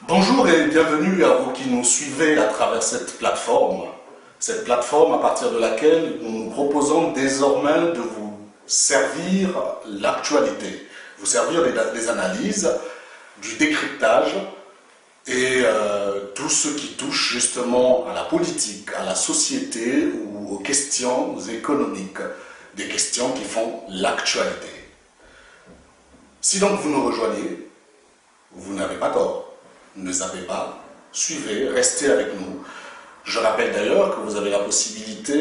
Bonjour et bienvenue à vous qui nous suivez à travers cette plateforme. Cette plateforme à partir de laquelle nous nous proposons désormais de vous servir l'actualité, vous servir des analyses, du décryptage et tout ce qui touche justement à la politique, à la société ou aux questions économiques, des questions qui font l'actualité. Si donc vous nous rejoignez, vous n'avez pas tort. Ne zappez pas, suivez, restez avec nous. Je rappelle d'ailleurs que vous avez la possibilité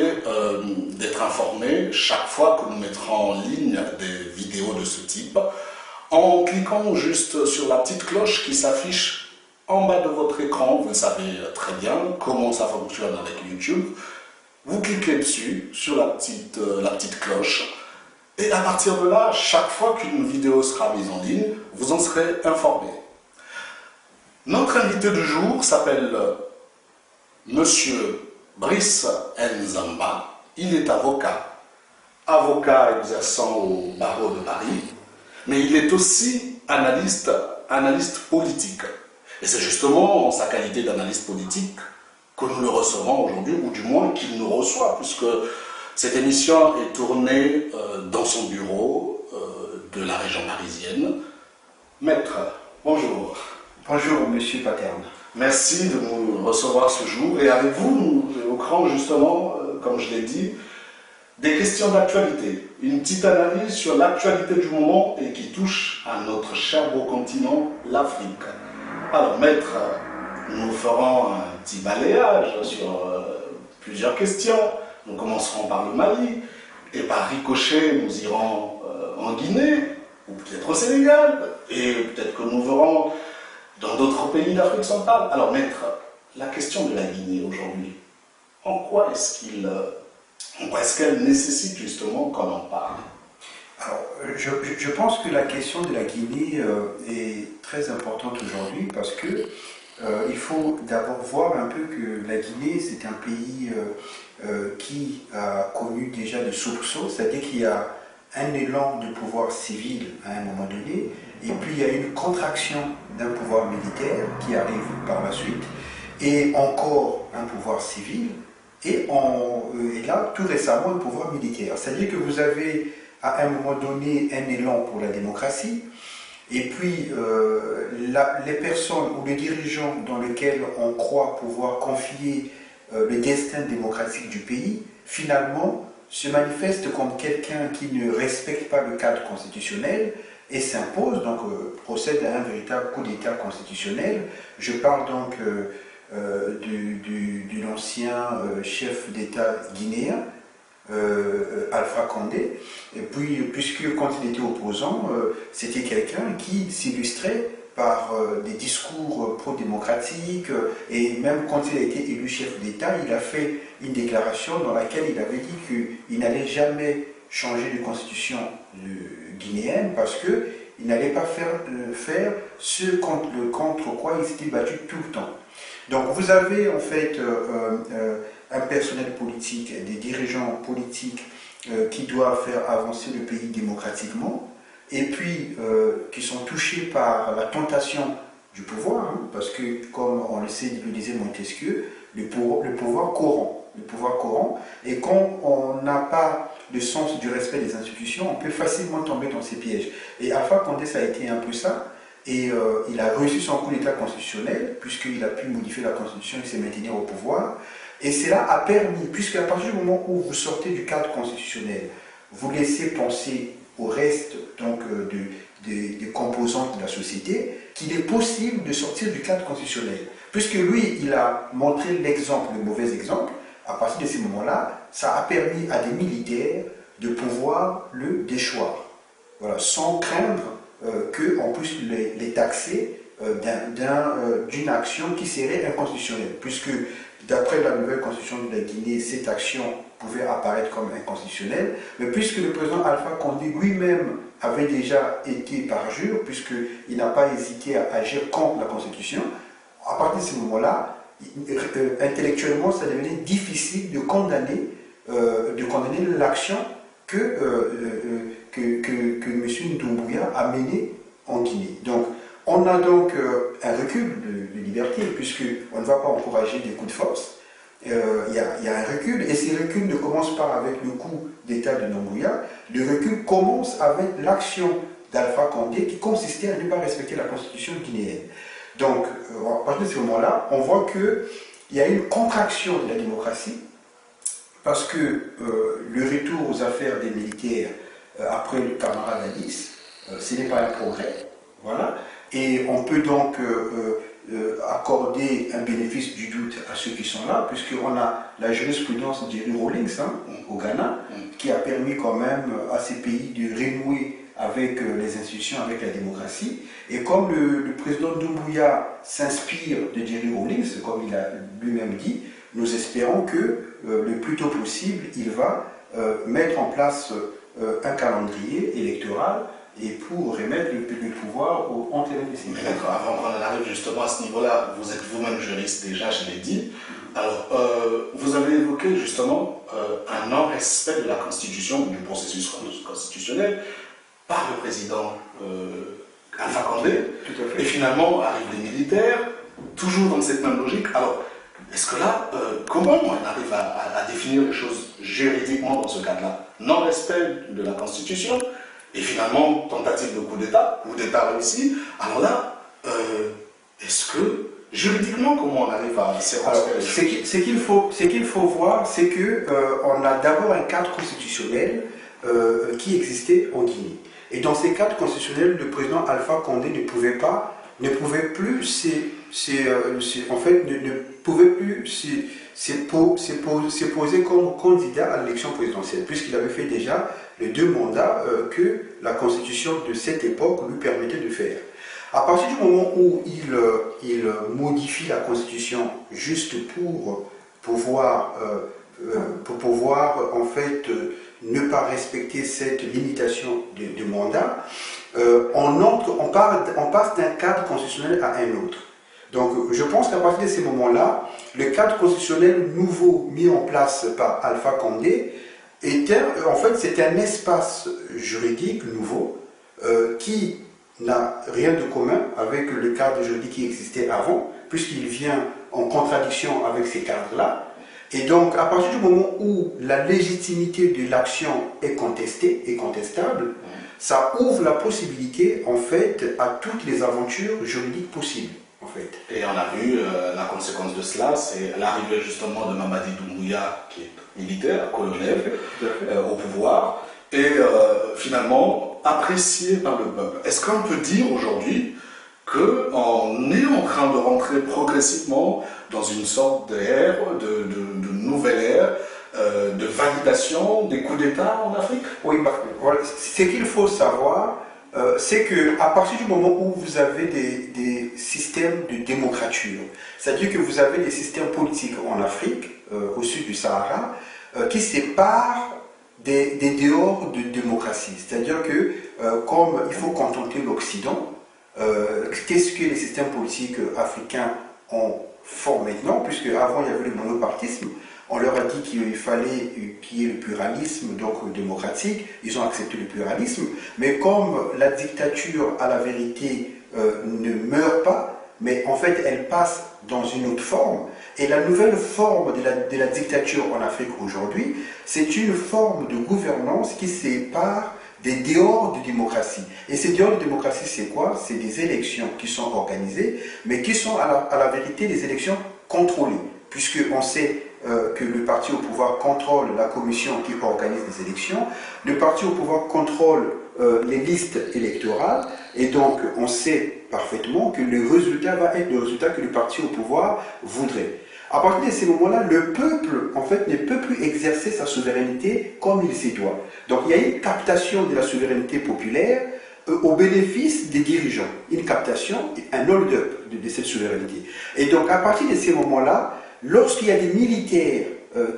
d'être informé chaque fois que nous mettrons en ligne des vidéos de ce type en cliquant juste sur la petite cloche qui s'affiche en bas de votre écran. Vous le savez très bien comment ça fonctionne avec YouTube. Vous cliquez dessus, sur la petite cloche, et à partir de là, chaque fois qu'une vidéo sera mise en ligne, vous en serez informé. Notre invité du jour s'appelle Monsieur Brice Nzamba. Il est avocat exerçant au barreau de Paris, mais il est aussi analyste politique. Et c'est justement en sa qualité d'analyste politique que nous le recevons aujourd'hui, ou du moins qu'il nous reçoit, puisque cette émission est tournée dans son bureau de la région parisienne. Maître, bonjour. Bonjour, Monsieur Paterne. Merci de nous recevoir ce jour. Et avec vous, nous évoquerons justement, comme je l'ai dit, des questions d'actualité. Une petite analyse sur l'actualité du moment et qui touche à notre cher beau continent, l'Afrique. Alors, maître, nous ferons un petit balayage sur plusieurs questions. Nous commencerons par le Mali et par ricochet, nous irons en Guinée ou peut-être au Sénégal et peut-être que nous verrons dans d'autres pays d'Afrique centrale. Alors, maître, la question de la Guinée aujourd'hui, en quoi est-ce qu'elle nécessite justement qu'on en parle? Alors, je pense que la question de la Guinée est très importante aujourd'hui parce que il faut d'abord voir un peu que la Guinée, c'est un pays qui a connu déjà des soubresauts, c'est-à-dire qu'il y a un élan de pouvoir civil à un moment donné, et puis il y a une contraction d'un pouvoir militaire qui arrive par la suite, et encore un pouvoir civil, et là, tout récemment, un pouvoir militaire. C'est-à-dire que vous avez à un moment donné un élan pour la démocratie, et puis les personnes ou les dirigeants dans lesquels on croit pouvoir confier le destin démocratique du pays, finalement, se manifeste comme quelqu'un qui ne respecte pas le cadre constitutionnel et s'impose, donc procède à un véritable coup d'État constitutionnel. Je parle donc de l'ancien chef d'État guinéen, Alpha Condé, et puis, puisque quand il était opposant, c'était quelqu'un qui s'illustrait par des discours pro-démocratiques, et même quand il a été élu chef d'État, il a fait une déclaration dans laquelle il avait dit qu'il n'allait jamais changer de constitution guinéenne parce qu'il n'allait pas faire ce contre quoi il s'était battu tout le temps. Donc vous avez en fait un personnel politique, des dirigeants politiques qui doivent faire avancer le pays démocratiquement, et puis qui sont touchés par la tentation du pouvoir, hein, parce que, comme on le sait, le disait Montesquieu, le pouvoir corrompt, et quand on n'a pas le sens du respect des institutions, on peut facilement tomber dans ces pièges. Et Alpha Condé, ça a été un peu ça, et il a réussi son coup d'État constitutionnel, puisqu'il a pu modifier la Constitution et se maintenir au pouvoir, et cela a permis, puisque à partir du moment où vous sortez du cadre constitutionnel, vous laissez penser au reste donc, des composantes de la société, qu'il est possible de sortir du cadre constitutionnel. Puisque lui, il a montré l'exemple, le mauvais exemple, à partir de ces moments-là, ça a permis à des militaires de pouvoir le déchoir. Voilà, sans craindre qu'on puisse les taxer d'une action qui serait inconstitutionnelle. Puisque, d'après la nouvelle constitution de la Guinée, cette action pouvait apparaître comme inconstitutionnelle, mais puisque le président Alpha Condé lui-même avait déjà été parjure, puisqu'il n'a pas hésité à agir contre la Constitution, à partir de ce moment-là, intellectuellement, ça devenait difficile de condamner l'action que M. Doumbouya a menée en Guinée. Donc, On a donc un recul de liberté, puisqu'on ne va pas encourager des coups de force. Il y a un recul, et ce recul ne commence pas avec le coup d'État de Doumbouya. Le recul commence avec l'action d'Alpha Condé qui consistait à ne pas respecter la constitution guinéenne. Donc, à partir de ce moment-là, on voit qu'il y a une contraction de la démocratie, parce que le retour aux affaires des militaires après le camarade Addis, ce n'est pas un progrès. Voilà. Et on peut donc accorder un bénéfice du doute à ceux qui sont là, puisqu'on a la jurisprudence de Jerry Rawlings au Ghana, qui a permis quand même à ces pays de renouer avec les institutions, avec la démocratie. Et comme le président Doumbouya s'inspire de Jerry Rawlings, comme il a lui-même dit, nous espérons que le plus tôt possible, il va mettre en place un calendrier électoral et pour remettre le pouvoir entre les décennies. D'accord, avant qu'on en arrive justement à ce niveau-là, vous êtes vous-même juriste déjà, je l'ai dit. Alors, vous avez évoqué justement un non-respect de la Constitution, du processus constitutionnel, par le président Alpha Condé. Tout à fait. Et finalement, arrivent les militaires, toujours dans cette même logique. Alors, est-ce que là, comment on arrive à définir les choses juridiquement dans ce cadre-là? Non-respect de la Constitution, et finalement, tentative de coup d'État, ou d'État réussi. Alors là, est-ce que, juridiquement, comment on arrive à circonscrire? Ce qu'il faut voir, c'est qu'on a d'abord un cadre constitutionnel qui existait en Guinée. Et dans ces cadres constitutionnels, le président Alpha Condé ne pouvait plus se poser comme candidat à l'élection présidentielle, puisqu'il avait fait déjà les 2 mandats que la constitution de cette époque lui permettait de faire. À partir du moment où il modifie la constitution juste pour pouvoir en fait ne pas respecter cette limitation de mandat, on passe d'un cadre constitutionnel à un autre. Donc je pense qu'à partir de ces moments-là, le cadre constitutionnel nouveau mis en place par Alpha Condé c'est un espace juridique nouveau qui n'a rien de commun avec le cadre juridique qui existait avant, puisqu'il vient en contradiction avec ces cadres-là. Et donc, à partir du moment où la légitimité de l'action est contestée et contestable, ça ouvre la possibilité, en fait, à toutes les aventures juridiques possibles, en fait. Et on a vu la conséquence de cela, c'est l'arrivée justement de Mamadi Doumbouya, qui est militaire, colonel, au pouvoir, et finalement apprécié par le peuple. Est-ce qu'on peut dire aujourd'hui qu'on est en train de rentrer progressivement dans une sorte d'ère, de nouvelle ère, de validation des coups d'État en Afrique? Oui, voilà. Ce qu'il faut savoir, c'est qu'à partir du moment où vous avez des systèmes de démocrature, c'est-à-dire que vous avez des systèmes politiques en Afrique, au sud du Sahara, qui séparent des dehors de démocratie. C'est-à-dire que, comme il faut contenter l'Occident, qu'est-ce que les systèmes politiques africains font maintenant, puisque avant il y avait le monopartisme, on leur a dit qu'il fallait qu'il y ait le pluralisme donc démocratique, ils ont accepté le pluralisme, mais comme la dictature à la vérité ne meurt pas, mais en fait elle passe dans une autre forme, et la nouvelle forme de la dictature en Afrique aujourd'hui, c'est une forme de gouvernance qui sépare des dehors de démocratie. Et ces dehors de démocratie, c'est quoi? C'est des élections qui sont organisées, mais qui sont à la vérité des élections contrôlées, puisqu'on sait que le parti au pouvoir contrôle la commission qui organise les élections, le parti au pouvoir contrôle les listes électorales, et donc on sait parfaitement que le résultat va être le résultat que le parti au pouvoir voudrait. À partir de ces moments-là, le peuple, en fait, ne peut plus exercer sa souveraineté comme il s'y doit. Donc il y a une captation de la souveraineté populaire au bénéfice des dirigeants. Une captation, un hold-up de cette souveraineté. Et donc à partir de ces moments-là, lorsqu'il y a des militaires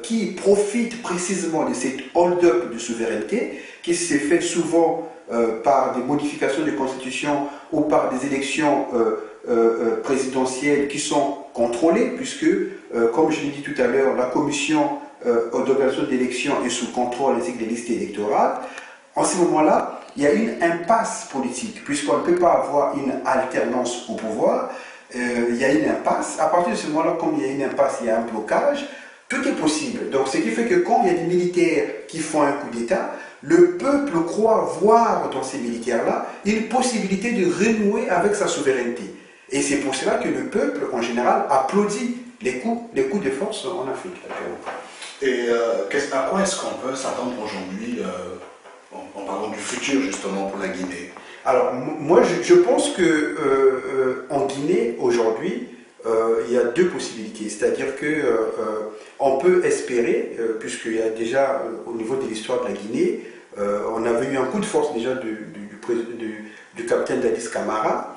qui profitent précisément de cette hold-up de souveraineté, qui s'est fait souvent par des modifications de constitution ou par des élections présidentielles qui sont contrôlées, puisque, comme je l'ai dit tout à l'heure, la commission d'organisation d'élections est sous contrôle ainsi que des listes électorales. En ce moment-là, il y a une impasse politique, puisqu'on ne peut pas avoir une alternance au pouvoir. Il y a une impasse. À partir de ce moment-là, comme il y a une impasse, il y a un blocage, tout est possible. Donc, ce qui fait que quand il y a des militaires qui font un coup d'État, le peuple croit voir dans ces militaires-là une possibilité de renouer avec sa souveraineté. Et c'est pour cela que le peuple, en général, applaudit les coups de force en Afrique. Et à quoi est-ce qu'on peut s'attendre aujourd'hui, en parlant du futur justement pour la Guinée? Alors, moi, je pense que en Guinée, aujourd'hui, il y a deux possibilités. C'est-à-dire que on peut espérer, puisqu'il y a déjà, au niveau de l'histoire de la Guinée, on avait eu un coup de force déjà du capitaine Dadis Camara,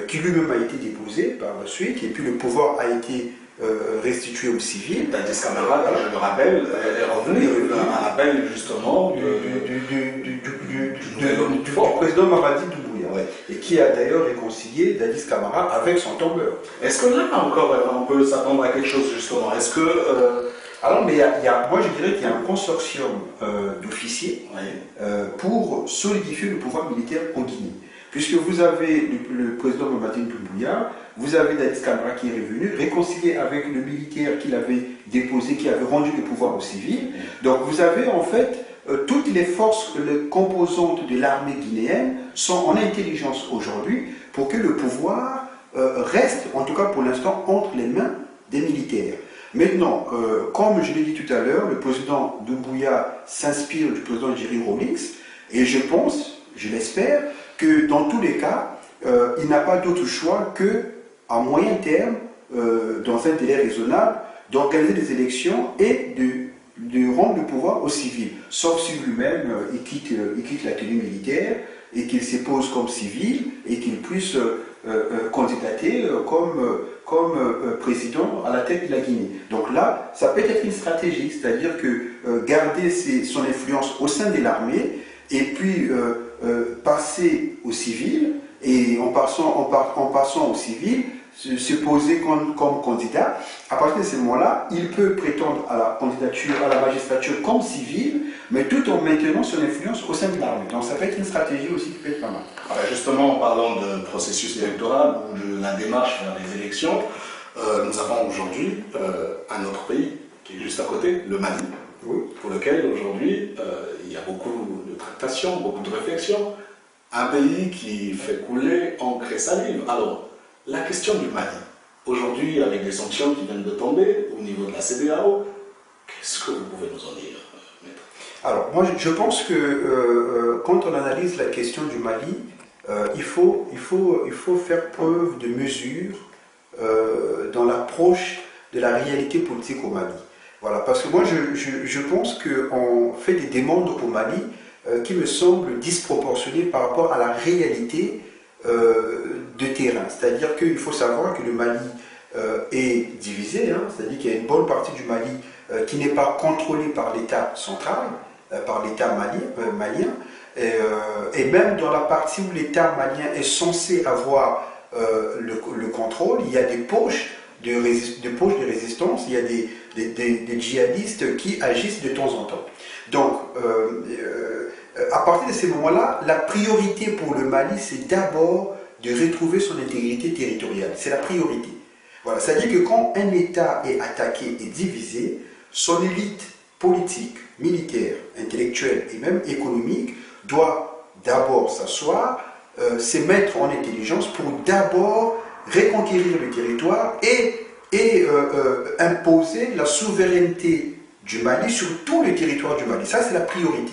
qui lui-même a été déposé par la suite, et puis le pouvoir a été restitué aux civils. Dadis Camara, je le rappelle, est revenu un appel justement du président Mamadi Doumbouya, ouais, et qui a d'ailleurs réconcilié Dadis Camara avec son tombeur. Est-ce que là encore on peut s'attendre à quelque chose justement? Est-ce que alors, mais moi je dirais qu'il y a un consortium d'officiers pour solidifier le pouvoir militaire en Guinée. Puisque vous avez le président Mamadi Doumbouya, vous avez Dadis Camara qui est revenu, réconcilié avec le militaire qu'il avait déposé, qui avait rendu le pouvoir aux civils. Donc vous avez en fait toutes les forces, les composantes de l'armée guinéenne sont en intelligence aujourd'hui pour que le pouvoir reste, en tout cas pour l'instant, entre les mains des militaires. Maintenant, comme je l'ai dit tout à l'heure, le président Doumbouya s'inspire du président Jerry Rawlings, et je pense, je l'espère, que dans tous les cas, il n'a pas d'autre choix que, à moyen terme, dans un délai raisonnable, d'organiser des élections et de rendre le pouvoir aux civils. Sauf si lui-même, il quitte la tenue militaire et qu'il se pose comme civil et qu'il puisse candidater comme président à la tête de la Guinée. Donc là, ça peut être une stratégie, c'est-à-dire que garder son influence au sein de l'armée et puis passer aux civils, et en passant aux civils, se poser comme candidat. À partir de ce moment-là, il peut prétendre à la candidature, à la magistrature comme civil, mais tout en maintenant son influence au sein de l'armée. Donc ça peut être une stratégie aussi qui peut être pas mal. Alors justement, en parlant de processus électoral ou de la démarche vers les élections, nous avons aujourd'hui un autre pays qui est juste à côté, le Mali, pour lequel aujourd'hui il y a beaucoup de tractations, beaucoup de réflexions. Un pays qui fait couler encre et salive. Alors, la question du Mali, aujourd'hui, avec des sanctions qui viennent de tomber au niveau de la CEDEAO, qu'est-ce que vous pouvez nous en dire, maître? Alors, moi, je pense que quand on analyse la question du Mali, il faut faire preuve de mesure dans l'approche de la réalité politique au Mali. Voilà, parce que moi, je pense qu'on fait des demandes au Mali qui me semblent disproportionnées par rapport à la réalité de terrain. C'est-à-dire qu'il faut savoir que le Mali est divisé, hein, c'est-à-dire qu'il y a une bonne partie du Mali qui n'est pas contrôlée par l'État central, par l'État malien, et même dans la partie où l'État malien est censé avoir le contrôle, il y a des poches de résistance, il y a des djihadistes qui agissent de temps en temps. Donc, à partir de ces moments-là, la priorité pour le Mali, c'est d'abord de retrouver son intégrité territoriale. C'est la priorité. Voilà. C'est-à-dire que quand un État est attaqué et divisé, son élite politique, militaire, intellectuelle et même économique doit d'abord s'asseoir, se mettre en intelligence pour d'abord reconquérir le territoire et imposer la souveraineté du Mali sur tout le territoire du Mali. Ça, c'est la priorité.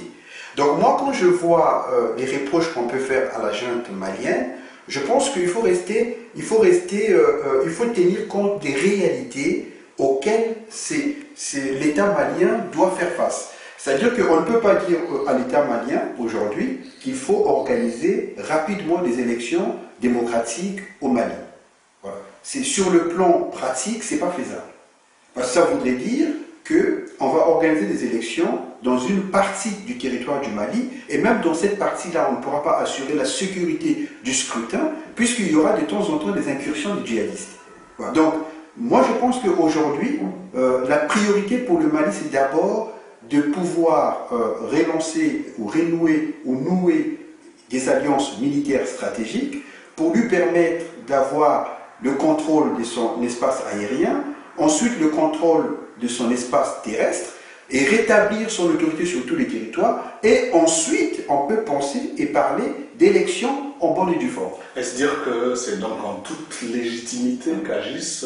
Donc moi, quand je vois les reproches qu'on peut faire à la junte malienne, je pense qu'il faut tenir compte des réalités auxquelles l'État malien doit faire face. C'est-à-dire qu'on ne peut pas dire à l'État malien aujourd'hui qu'il faut organiser rapidement des élections démocratiques au Mali. Voilà. Sur le plan pratique, ce n'est pas faisable. Parce que ça voudrait dire qu'on va organiser des élections dans une partie du territoire du Mali, et même dans cette partie-là, on ne pourra pas assurer la sécurité du scrutin, puisqu'il y aura de temps en temps des incursions de djihadistes. Voilà. Donc, moi je pense qu'aujourd'hui, la priorité pour le Mali, c'est d'abord de pouvoir relancer ou renouer ou nouer des alliances militaires stratégiques pour lui permettre d'avoir le contrôle de son espace aérien, ensuite le contrôle de son espace terrestre, et rétablir son autorité sur tous les territoires. Et ensuite, on peut penser et parler d'élections en bonne et due forme. Est-ce dire que c'est donc en toute légitimité qu'agissent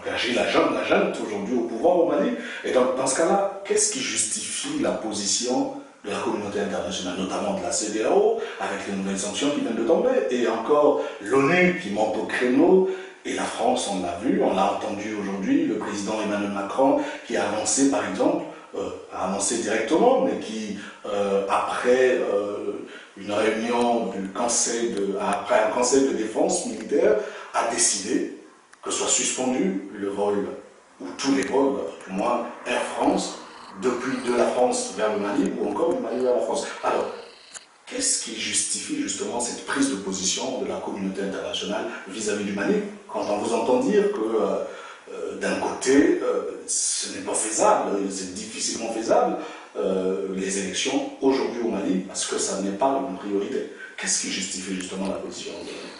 qu'agit la junte aujourd'hui au pouvoir au Mali? Et donc, dans ce cas-là, qu'est-ce qui justifie la position de la communauté internationale, notamment de la CEDEAO, avec les nouvelles sanctions qui viennent de tomber, et encore l'ONU qui monte au créneau? Et la France, on l'a vu, on l'a entendu aujourd'hui, le président Emmanuel Macron qui a annoncé, par exemple, a annoncé directement, mais qui, après une réunion du après un conseil de défense militaire, a décidé que soit suspendu le vol, ou tous les vols, tout le moins Air France, depuis de la France vers le Mali, ou encore du Mali vers la France. Alors, qu'est-ce qui justifie justement cette prise de position de la communauté internationale vis-à-vis du Mali, quand on vous entend dire que d'un côté, ce n'est pas faisable, c'est difficilement faisable, les élections aujourd'hui au Mali, parce que ça n'est pas une priorité? Qu'est-ce qui justifie justement la position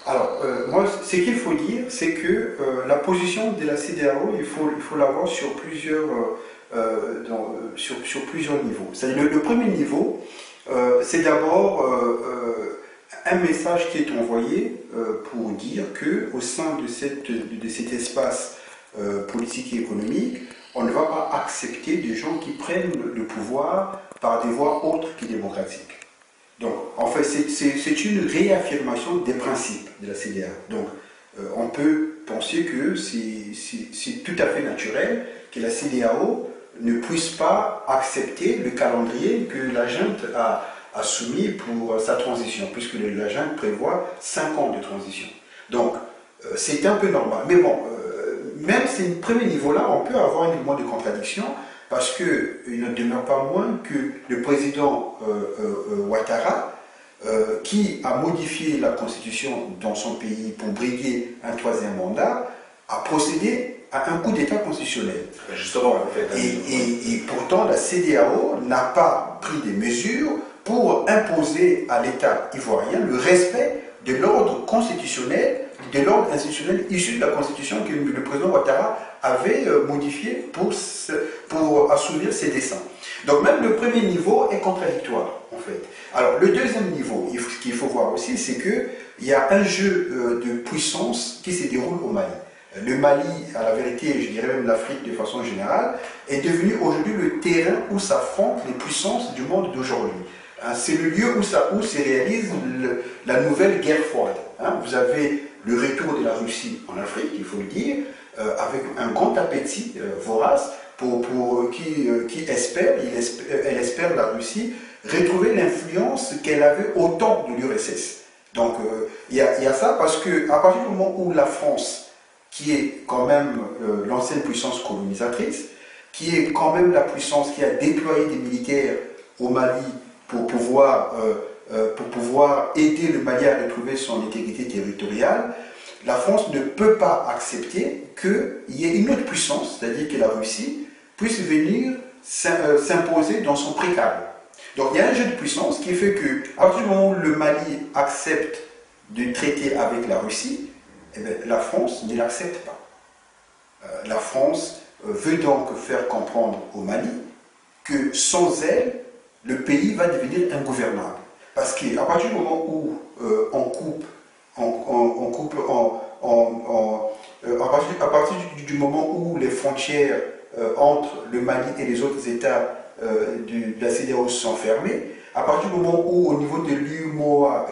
Alors, moi, ce qu'il faut dire, c'est que la position de la CEDEAO, il faut l'avoir sur plusieurs niveaux. C'est-à-dire, le premier niveau, c'est d'abord un message qui est envoyé pour dire qu'au sein de cet espace politique et économique, on ne va pas accepter des gens qui prennent le pouvoir par des voies autres que démocratiques. Donc, en fait, c'est une réaffirmation des principes de la CEDEAO. Donc, on peut penser que c'est tout à fait naturel que la CEDEAO ne puisse pas accepter le calendrier que la junte a soumis pour sa transition, puisque la junte prévoit 5 ans de transition. Donc, c'est un peu normal. Mais bon, même à ce premier niveau-là, on peut avoir un élément de contradiction, parce qu'il ne demeure pas moins que le président Ouattara, qui a modifié la constitution dans son pays pour briguer un 3e mandat, a procédé à un coup d'État constitutionnel. Justement, et pourtant, la CEDEAO n'a pas pris des mesures pour imposer à l'État ivoirien le respect de l'ordre constitutionnel, de l'ordre institutionnel issu de la Constitution que le président Ouattara avait modifié pour assouvir ses desseins. Donc même le premier niveau est contradictoire, en fait. Alors le deuxième niveau, ce qu'il faut voir aussi, c'est qu'il y a un jeu de puissance qui se déroule au Mali. Le Mali, à la vérité, je dirais même l'Afrique de façon générale, est devenu aujourd'hui le terrain où s'affrontent les puissances du monde d'aujourd'hui. C'est le lieu où se réalise la nouvelle guerre froide. Vous avez le retour de la Russie en Afrique, il faut le dire, avec un grand appétit vorace qui elle espère la Russie retrouver l'influence qu'elle avait au temps de l'URSS. Donc il y a ça parce qu'à partir du moment où la France, qui est quand même l'ancienne puissance colonisatrice, qui est quand même la puissance qui a déployé des militaires au Mali pour pouvoir aider le Mali à retrouver son intégrité territoriale, la France ne peut pas accepter qu'il y ait une autre puissance, c'est-à-dire que la Russie, puisse venir s'imposer dans son précale. Donc il y a un jeu de puissance qui fait qu'à partir du moment où le Mali accepte de traiter avec la Russie, eh bien, la France ne l'accepte pas. La France veut donc faire comprendre au Mali que sans elle, le pays va devenir ingouvernable. Parce qu'à partir du moment où à partir du moment où les frontières entre le Mali et les autres États de la CEDEAO sont fermées, à partir du moment où au niveau de l'UMOA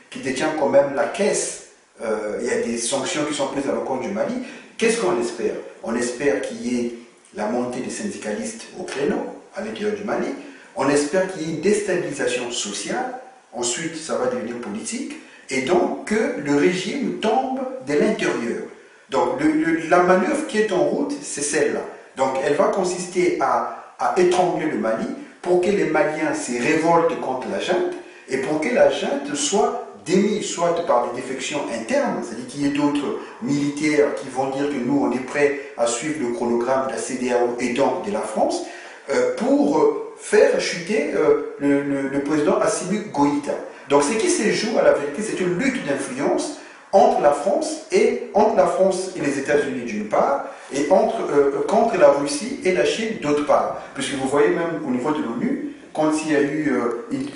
qui détient quand même la caisse, il y a des sanctions qui sont prises à l'encontre du Mali, qu'est-ce qu'on espère? On espère qu'il y ait la montée des syndicalistes au créneau à l'intérieur du Mali, on espère qu'il y ait une déstabilisation sociale, ensuite ça va devenir politique, et donc que le régime tombe de l'intérieur. Donc la manœuvre qui est en route, c'est celle-là. Donc elle va consister à étrangler le Mali pour que les Maliens se révoltent contre la junte et pour que la junte soit démise, soit par des défections internes, c'est-à-dire qu'il y ait d'autres militaires qui vont dire que nous on est prêts à suivre le chronogramme de la CEDEAO et donc de la France pour faire chuter le président Assimi Goïta. Donc ce qui se joue à la vérité, c'est une lutte d'influence entre la France et les États-Unis d'une part, et contre la Russie et la Chine d'autre part. Puisque vous voyez même au niveau de l'ONU, quand il y a eu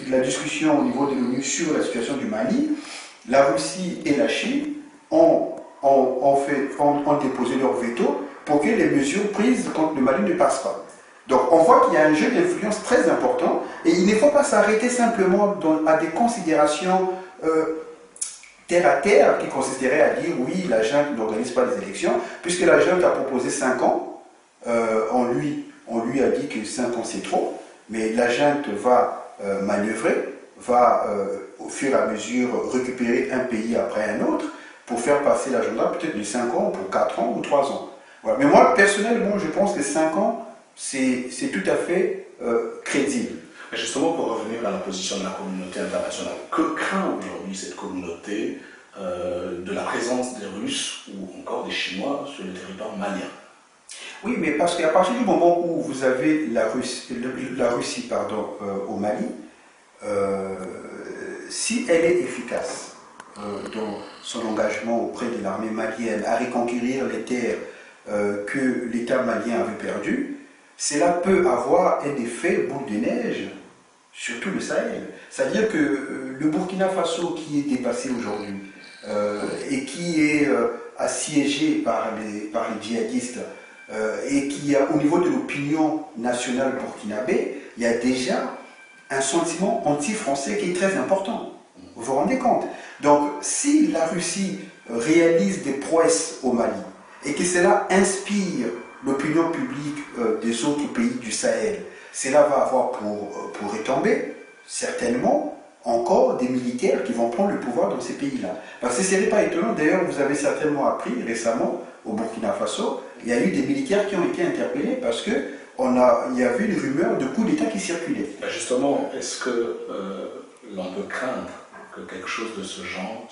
la discussion au niveau de l'ONU sur la situation du Mali, la Russie et la Chine ont déposé leur veto pour que les mesures prises contre le Mali ne passent pas. Donc on voit qu'il y a un jeu d'influence très important et il ne faut pas s'arrêter simplement à des considérations terre à terre qui consisteraient à dire oui, la junte n'organise pas les élections, puisque la junte a proposé 5 ans, on lui a dit que 5 ans c'est trop, mais la junte va manœuvrer, va au fur et à mesure récupérer un pays après un autre pour faire passer l'agenda peut-être de 5 ans pour 4 ans ou 3 ans. Voilà. Mais moi personnellement je pense que 5 ans c'est tout à fait crédible. Mais justement, pour revenir à la position de la communauté internationale, que craint aujourd'hui cette communauté de la présence des Russes ou encore des Chinois sur le territoire malien? Oui, mais parce qu'à partir du moment où vous avez la Russie au Mali, si elle est efficace dans son engagement auprès de l'armée malienne à reconquérir les terres que l'État malien avait perdues, cela peut avoir un effet boule de neige sur tout le Sahel. C'est-à-dire que le Burkina Faso qui est dépassé aujourd'hui et qui est assiégé par les djihadistes et qui a au niveau de l'opinion nationale burkinabé, il y a déjà un sentiment anti-français qui est très important. Vous vous rendez compte? Donc si la Russie réalise des prouesses au Mali et que cela inspire l'opinion publique des autres pays du Sahel, cela va avoir pour retomber, certainement, encore des militaires qui vont prendre le pouvoir dans ces pays-là. Parce que ce n'est pas étonnant, d'ailleurs, vous avez certainement appris récemment, au Burkina Faso, il y a eu des militaires qui ont été interpellés parce qu'il y avait une rumeur de coup d'État qui circulait. Ben justement, est-ce que l'on peut craindre que quelque chose de ce genre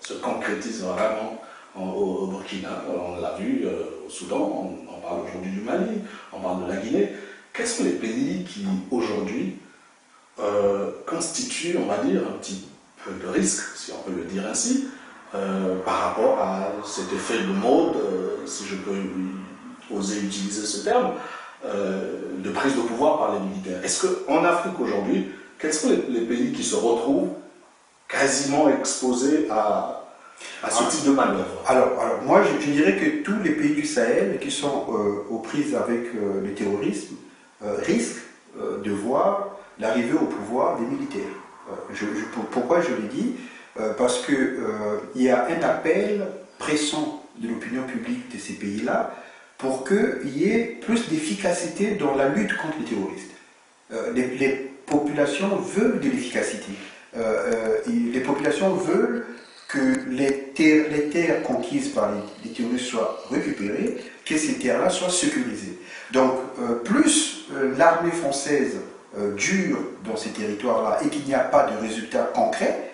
se concrétise vraiment au Burkina? On l'a vu au Soudan, on parle aujourd'hui du Mali, on parle de la Guinée. Quels sont les pays qui, aujourd'hui, constituent, on va dire, un petit peu de risque, si on peut le dire ainsi, par rapport à cet effet de mode, si je peux oser utiliser ce terme, de prise de pouvoir par les militaires? Est-ce qu'en Afrique aujourd'hui, quels sont les pays qui se retrouvent quasiment exposés à ce type de manœuvre? Alors moi, je dirais que tous les pays du Sahel qui sont aux prises avec le terrorisme risquent de voir l'arrivée au pouvoir des militaires. Pourquoi je le dis? Parce qu'il y a un appel pressant de l'opinion publique de ces pays-là pour qu'il y ait plus d'efficacité dans la lutte contre les terroristes. Les populations veulent de l'efficacité. Les populations veulent que les terres conquises par les terroristes soient récupérées, que ces terres-là soient sécurisées. Donc, plus l'armée française dure dans ces territoires-là et qu'il n'y a pas de résultats concrets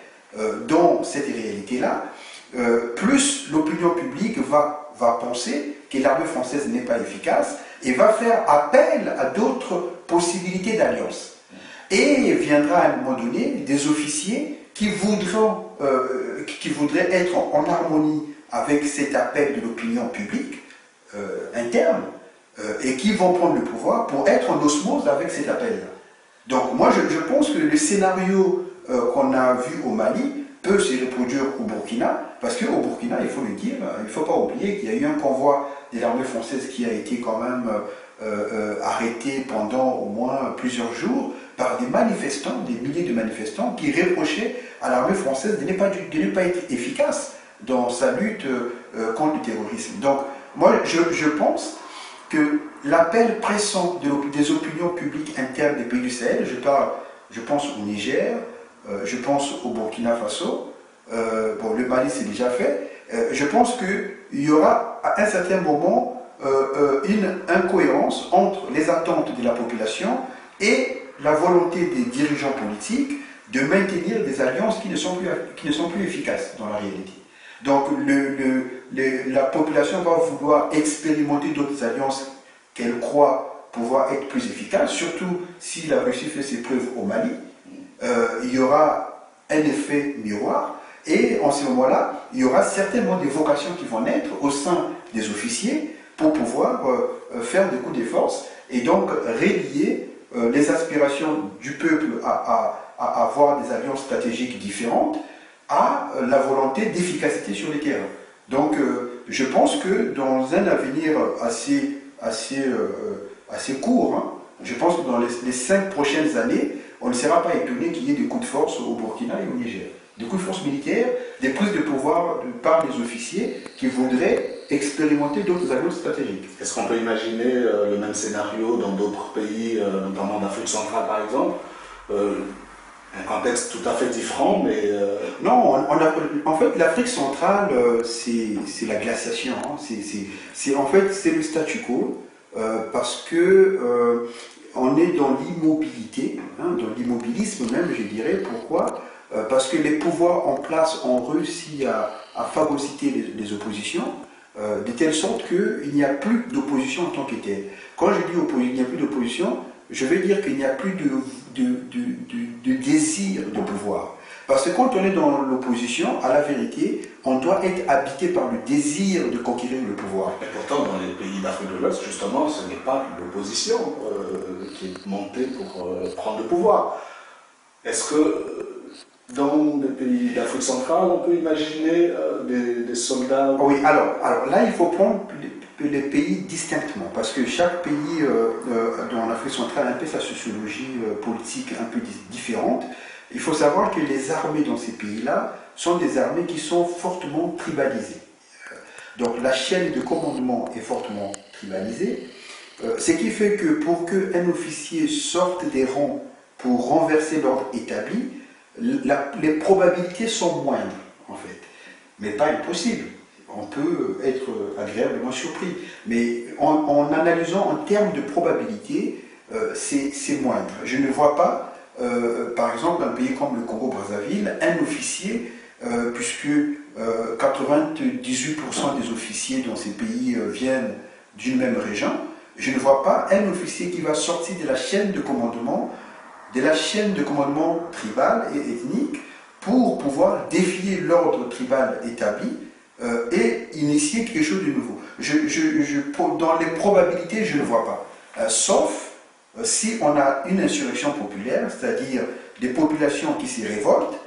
dans cette réalité-là, plus l'opinion publique va penser que l'armée française n'est pas efficace et va faire appel à d'autres possibilités d'alliance. Et viendra à un moment donné des officiers qui voudraient être en harmonie avec cet appel de l'opinion publique interne et qui vont prendre le pouvoir pour être en osmose avec cet appel-là. Donc moi je pense que le scénario qu'on a vu au Mali peut se reproduire au Burkina, parce qu'au Burkina, il faut le dire, il ne faut pas oublier qu'il y a eu un convoi de l'armée française qui a été quand même arrêté pendant au moins plusieurs jours par des manifestants, des milliers de manifestants qui reprochaient à l'armée française de ne pas être efficace dans sa lutte contre le terrorisme. Donc moi je pense que l'appel pressant des opinions publiques internes des pays du Sahel, je pense au Niger, je pense au Burkina Faso, bon, le Mali c'est déjà fait, je pense qu'il y aura à un certain moment une incohérence entre les attentes de la population et la volonté des dirigeants politiques de maintenir des alliances qui ne sont plus efficaces dans la réalité. Donc la population va vouloir expérimenter d'autres alliances qu'elle croit pouvoir être plus efficace, surtout si la Russie fait ses preuves au Mali. Il y aura un effet miroir, et en ce moment-là, il y aura certainement des vocations qui vont naître au sein des officiers pour pouvoir faire des coups de force et donc relier les aspirations du peuple à avoir des alliances stratégiques différentes à la volonté d'efficacité sur les terrains. Donc je pense que dans un avenir assez court, hein, je pense que dans les 5 prochaines années, on ne sera pas étonné qu'il y ait des coups de force au Burkina et au Niger. Des coups de force militaires, des prises de pouvoir par les officiers qui voudraient expérimenter d'autres alliances stratégiques. Est-ce qu'on peut imaginer le même scénario dans d'autres pays, notamment en Afrique centrale par exemple, un contexte tout à fait différent, mais... Non, en fait, l'Afrique centrale, c'est la glaciation. Hein. En fait, c'est le statu quo, parce que on est dans l'immobilité, hein, dans l'immobilisme même, je dirais. Pourquoi ? Parce que les pouvoirs en place ont réussi à phagocyter les oppositions, de telle sorte qu'il n'y a plus d'opposition en tant que telle. Quand je dis il n'y a plus d'opposition, je veux dire qu'il n'y a plus de désir de pouvoir. Parce que quand on est dans l'opposition, à la vérité, on doit être habité par le désir de conquérir le pouvoir. Et pourtant, dans les pays d'Afrique de l'Ouest, justement, ce n'est pas l'opposition qui est montée pour prendre le pouvoir. Est-ce que dans les pays d'Afrique centrale, on peut imaginer des soldats... Oui, alors là, il faut prendre les pays distinctement, parce que chaque pays dans l'Afrique centrale a un peu sa sociologie politique un peu différente. Il faut savoir que les armées dans ces pays-là sont des armées qui sont fortement tribalisées. Donc la chaîne de commandement est fortement tribalisée, ce qui fait que pour qu'un officier sorte des rangs pour renverser l'ordre établi, les probabilités sont moindres, en fait, mais pas impossible. On peut être agréablement surpris, mais en analysant en termes de probabilité, c'est moindre. Je ne vois pas, par exemple, un pays comme le Congo-Brazzaville, un officier, puisque 98% des officiers dans ces pays viennent d'une même région, je ne vois pas un officier qui va sortir de la chaîne de commandement tribal et ethnique pour pouvoir défier l'ordre tribal établi et initier quelque chose de nouveau. Dans les probabilités, je ne vois pas. Sauf si on a une insurrection populaire, c'est-à-dire des populations qui se révoltent.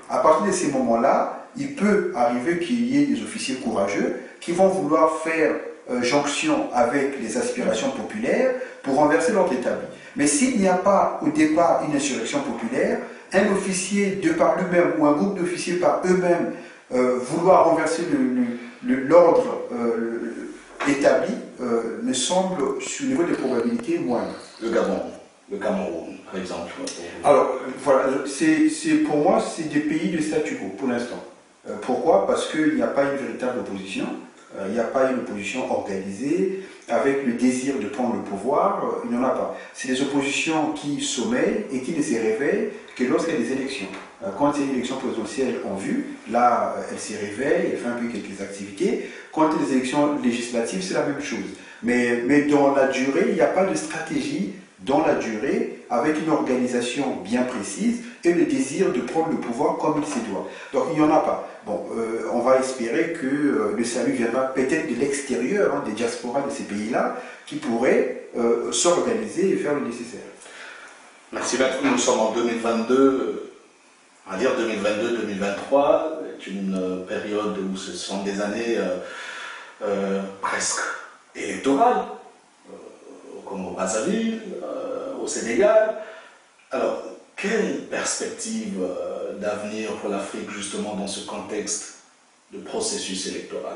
À partir de ces moments-là, il peut arriver qu'il y ait des officiers courageux qui vont vouloir faire jonction avec les aspirations populaires pour renverser l'ordre établi. Mais s'il n'y a pas au départ une insurrection populaire, un officier de par lui-même ou un groupe d'officiers par eux-mêmes vouloir renverser l'ordre établi me semble, au niveau des probabilités, moindre. Le Cameroun, par exemple. Alors, voilà, pour moi, c'est des pays de statu quo, pour l'instant. Pourquoi ? Parce qu'il n'y a pas une véritable opposition. Il n'y a pas une opposition organisée, avec le désir de prendre le pouvoir, il n'y en a pas. C'est des oppositions qui sommeillent et qui ne se réveillent que lorsqu'il y a des élections. Quand il y a une élection présidentielle en vue, là, elle se réveille, elle fait un peu quelques activités. Quand il y a des élections législatives, c'est la même chose. Mais dans la durée, il n'y a pas de stratégie dans la durée, avec une organisation bien précise et le désir de prendre le pouvoir comme il se doit. Donc il n'y en a pas. Bon, on va espérer que le salut viendra peut-être de l'extérieur, hein, des diasporas de ces pays-là, qui pourraient s'organiser et faire le nécessaire. Merci Maître, nous sommes en 2022, on va dire 2022-2023, c'est une période où ce sont des années presque électorales, au Congo-Brazzaville, au Sénégal. Alors, quelle perspective d'avenir pour l'Afrique justement dans ce contexte de processus électoral?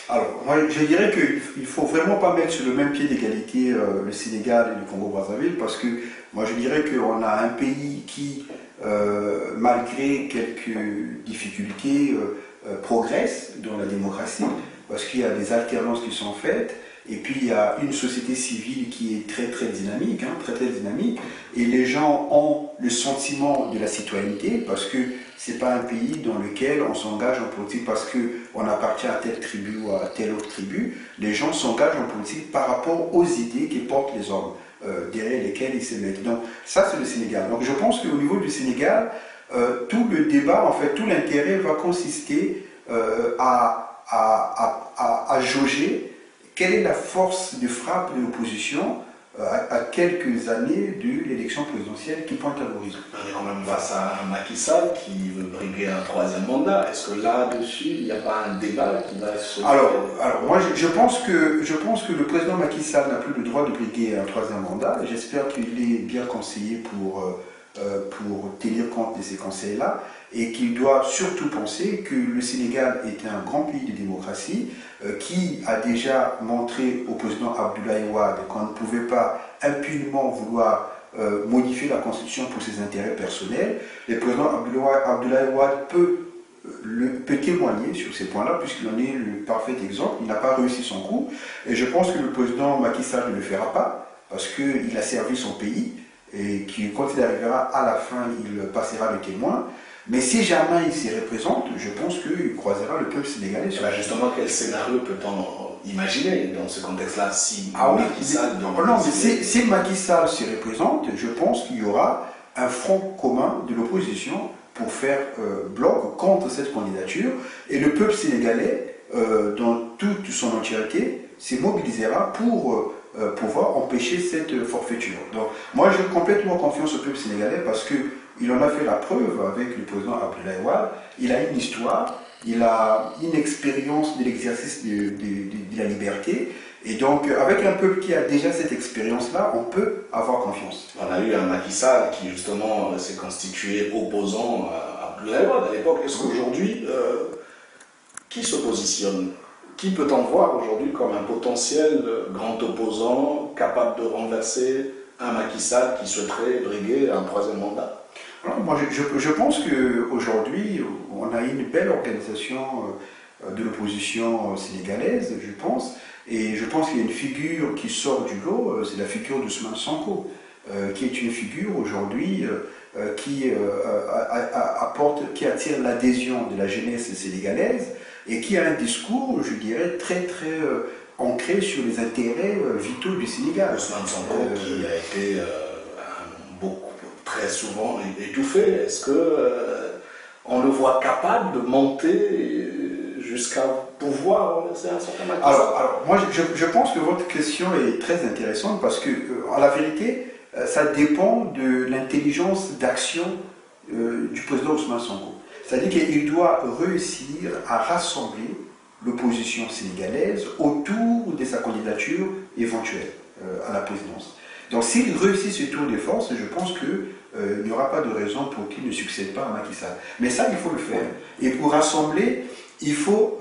Alors, moi je dirais qu'il ne faut vraiment pas mettre sur le même pied d'égalité le Sénégal et le Congo-Brazzaville, parce que moi je dirais qu'on a un pays qui, malgré quelques difficultés, progresse dans la démocratie, parce qu'il y a des alternances qui sont faites. Et puis il y a une société civile qui est très dynamique, hein, très dynamique, et les gens ont le sentiment de la citoyenneté, parce que c'est pas un pays dans lequel on s'engage en politique parce qu'on appartient à telle tribu ou à telle autre tribu. Les gens s'engagent en politique par rapport aux idées que portent les hommes derrière lesquels ils se mettent. Donc ça c'est le Sénégal. Donc je pense qu'au niveau du Sénégal, tout le débat, en fait, tout l'intérêt va consister à jauger quelle est la force de frappe de l'opposition à quelques années de l'élection présidentielle qui pointe à l'horizon. On est quand même face à un Macky Sall qui veut briguer un troisième mandat. Est-ce que là-dessus, il n'y a pas un débat qui va se faire? Alors moi, je pense que le président Macky Sall n'a plus le droit de briguer un troisième mandat. J'espère qu'il est bien conseillé pour tenir compte de ces conseils-là, et qu'il doit surtout penser que le Sénégal est un grand pays de démocratie qui a déjà montré au président Abdoulaye Wade qu'on ne pouvait pas impunément vouloir modifier la Constitution pour ses intérêts personnels. Le président Abdoulaye Wade peut témoigner sur ces points-là, puisqu'il en est le parfait exemple. Il n'a pas réussi son coup, et je pense que le président Macky Sall ne le fera pas, parce qu'il a servi son pays, et quand il arrivera à la fin, il passera le témoin. Mais si jamais il s'y représente, je pense qu'il croisera le peuple sénégalais. Justement, quel scénario peut-on imaginer dans ce contexte-là si Macky Sall... si Macky Sall s'y représente, je pense qu'il y aura un front commun de l'opposition pour faire bloc contre cette candidature. Et le peuple sénégalais, dans toute son entièreté, se mobilisera pour pouvoir empêcher cette forfaiture. Donc, moi, j'ai complètement confiance au peuple sénégalais parce qu'il en a fait la preuve avec le président Abdoulaye Wade. Il a une histoire, il a une expérience de l'exercice de la liberté. Et donc, avec un peuple qui a déjà cette expérience-là, on peut avoir confiance. On a eu un Macky Sall qui, justement, s'est constitué opposant à Abdoulaye Wade à l'époque. Est-ce qu'aujourd'hui, qui se positionne? Qui peut-on voir aujourd'hui comme un potentiel grand opposant capable de renverser un Macky Sall qui souhaiterait briguer un troisième mandat? Alors, moi, je pense qu'aujourd'hui, on a une belle organisation de l'opposition sénégalaise, je pense. Et je pense qu'il y a une figure qui sort du lot, c'est la figure d'Ousmane Sonko, qui est une figure aujourd'hui qui attire l'adhésion de la jeunesse sénégalaise, et qui a un discours, je dirais, très très ancré sur les intérêts vitaux du Sénégal. Ousmane Sonko qui a été très souvent étouffé. Est-ce qu'on le voit capable de monter jusqu'à pouvoir renverser un certain Macky Sall? Alors moi je pense que votre question est très intéressante parce que, en la vérité, ça dépend de l'intelligence d'action du président Ousmane Sonko. C'est-à-dire qu'il doit réussir à rassembler l'opposition sénégalaise autour de sa candidature éventuelle à la présidence. Donc s'il réussit ce tour de force, je pense qu'il n'y aura pas de raison pour qu'il ne succède pas à Macky Sall. Mais ça, il faut le faire. Et pour rassembler, il faut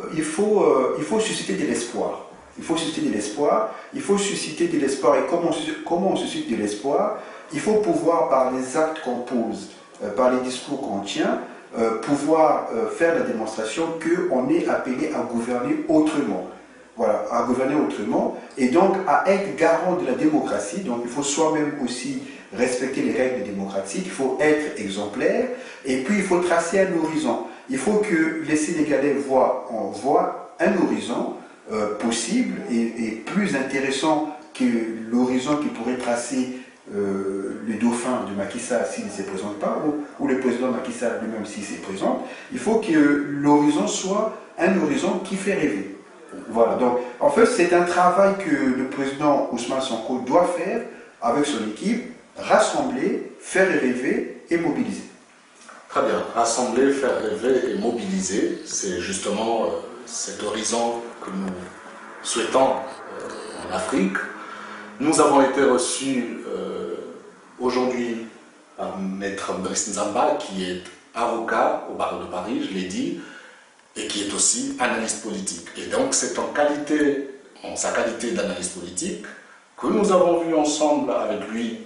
susciter de l'espoir. Il faut susciter de l'espoir. Il faut susciter de l'espoir. Et comment on suscite de l'espoir? Il faut pouvoir, par les actes qu'on pose, par les discours qu'on tient, pouvoir faire la démonstration qu'on est appelé à gouverner autrement. Voilà, à gouverner autrement, et donc à être garant de la démocratie. Donc il faut soi-même aussi respecter les règles démocratiques, il faut être exemplaire, et puis il faut tracer un horizon. Il faut que les Sénégalais voient un horizon possible et plus intéressant que l'horizon qui pourrait tracer le dauphin de Macky Sall s'il ne se présente pas, ou le président Macky Sall lui-même s'il se présente. Il faut que l'horizon soit un horizon qui fait rêver. Voilà, donc en fait c'est un travail que le président Ousmane Sonko doit faire avec son équipe, rassembler, faire rêver et mobiliser. Très bien, rassembler, faire rêver et mobiliser, c'est justement cet horizon que nous souhaitons en Afrique. Nous avons été reçus aujourd'hui par Maître Brice Nzamba, qui est avocat au barreau de Paris, je l'ai dit, et qui est aussi analyste politique. Et donc c'est en sa qualité d'analyste politique, que nous avons vu ensemble avec lui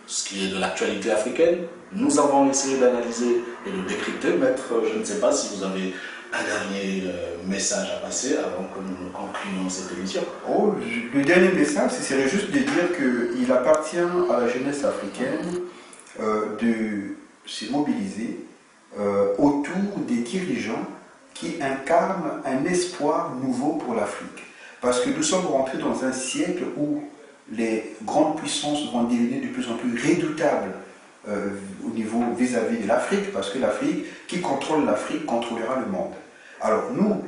ce qui est de l'actualité africaine. Nous avons essayé d'analyser et de décrypter. Maître, je ne sais pas si vous avez un dernier message à passer avant que nous concluions cette émission. Oh, le dernier message, ce serait juste de dire qu'il appartient à la jeunesse africaine de se mobiliser autour des dirigeants qui incarnent un espoir nouveau pour l'Afrique. Parce que nous sommes rentrés dans un siècle où les grandes puissances vont devenir de plus en plus redoutables au niveau vis-à-vis de l'Afrique, parce que l'Afrique, qui contrôle l'Afrique, contrôlera le monde. Alors nous,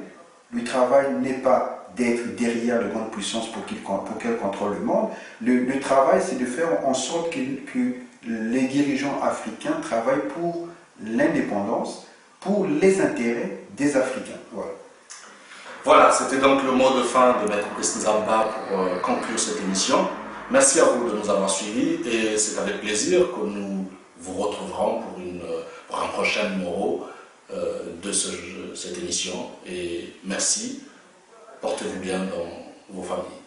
le travail n'est pas d'être derrière les grandes puissances pour qu'elles contrôlent le monde. Le travail, c'est de faire en sorte que les dirigeants africains travaillent pour l'indépendance, pour les intérêts des Africains. Voilà. Voilà, c'était donc le mot de fin de Maître Nzamba pour conclure cette émission. Merci à vous de nous avoir suivis et c'est avec plaisir que nous vous retrouverons pour un prochain numéro de cette émission. Et merci, portez-vous bien dans vos familles.